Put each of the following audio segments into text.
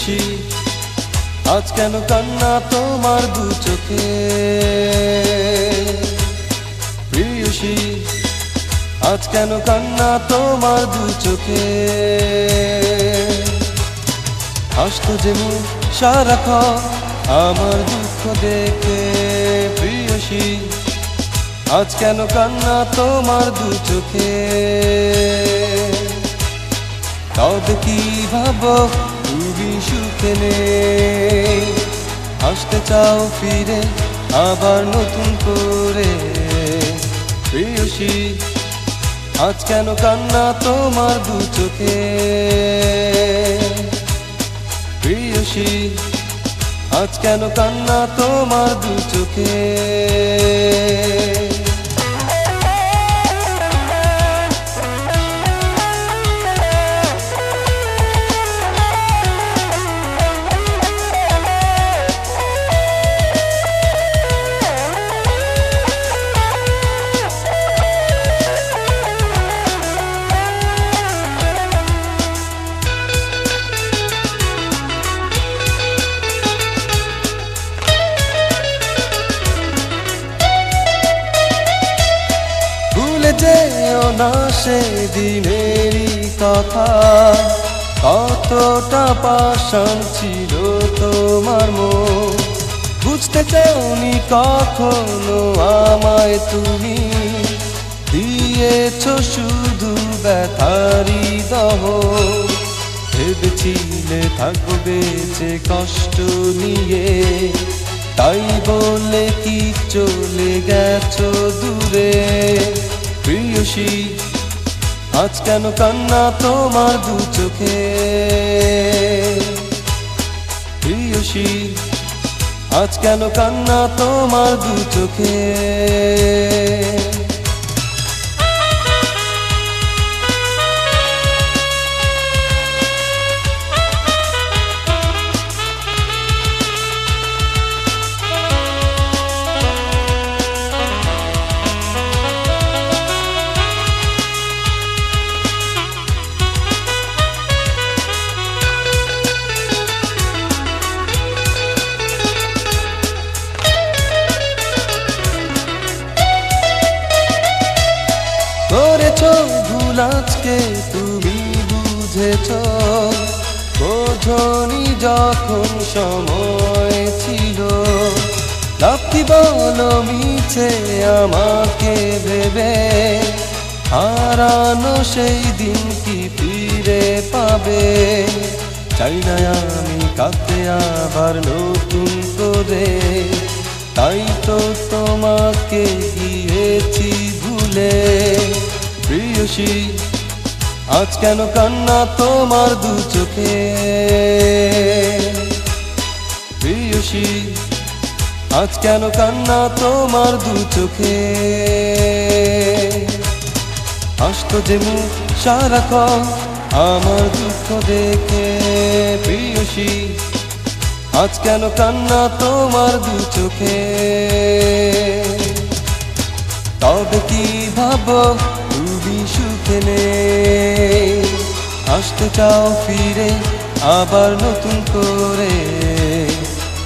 প্রিয়সী আজ কেন কান্না তোমার দু চোখে প্রিয়সী আজ কেন কান্না তোমার দু চোখে হাসতো যে মুখ সারাক্ষণ আমার দুঃখ দেখে প্রিয়সী আজ কেন কান্না তোমার দু চোখে তবে কি ভাবো তুমি সুখে নেই আসতে চাও ফিরে আবার নতুন করে প্রিয়সী আজ কেন কান্না তোমার দু চোখে প্রিয়সী আজ কেন কান্না তোমার দু চোখে যেও না সেদিনেরই কথা কতটা পাষাণ ছিল তোমার মন বুঝতে চাওনি কখনো আমায় তুমি দিয়েছ শুধু ব্যথারি দহন ভেবেছিলে থাকবো বেঁচে কষ্ট নিয়ে তাই বলে কি চলে গেছো দূরে প্রিয়সী আজ কেন কান্না তোমার দু চোখে প্রিয়সী আজ কেন কান্না তোমার দু চোখে করেছ ভুল আজকে তুমি বুঝেছ বোঝনি যখন সময় ছিল লাফি বলো মিছে আমাকে ভেবে হারানো সেই দিন কি ফিরে পাবে চাই না আমি কাঁদতে আবার নতুন করে তাই তো তোমাকে গিয়েছি ভুলে প্রিয়সী আজ কেন কান্না তোমার দু চোখে প্রিয়সী আজ কেন কান্না তোমার দু চোখে হাসতো যে মুখ সারাক্ষণ আমার দুঃখ দেখে প্রিয়সী আজ কেন কান্না তোমার দু চোখে তবে কি ভাবো তুমি সুখে নেই আসতে চাও ফিরে আবার নতুন করে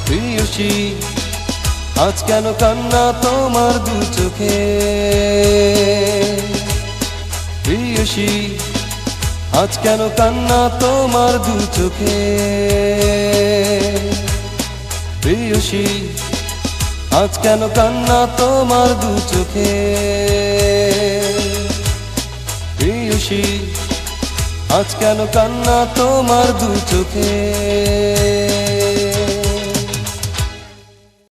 প্রিয়সী আজ কেন কান্না তোমার দু চোখে প্রিয়সী আজ কেন কান্না তোমার দু চোখে প্রিয়সী আজ কেন কান্না তোমার দু চোখে প্রিয়সী আজ কেন কান্না তোমার দু চোখে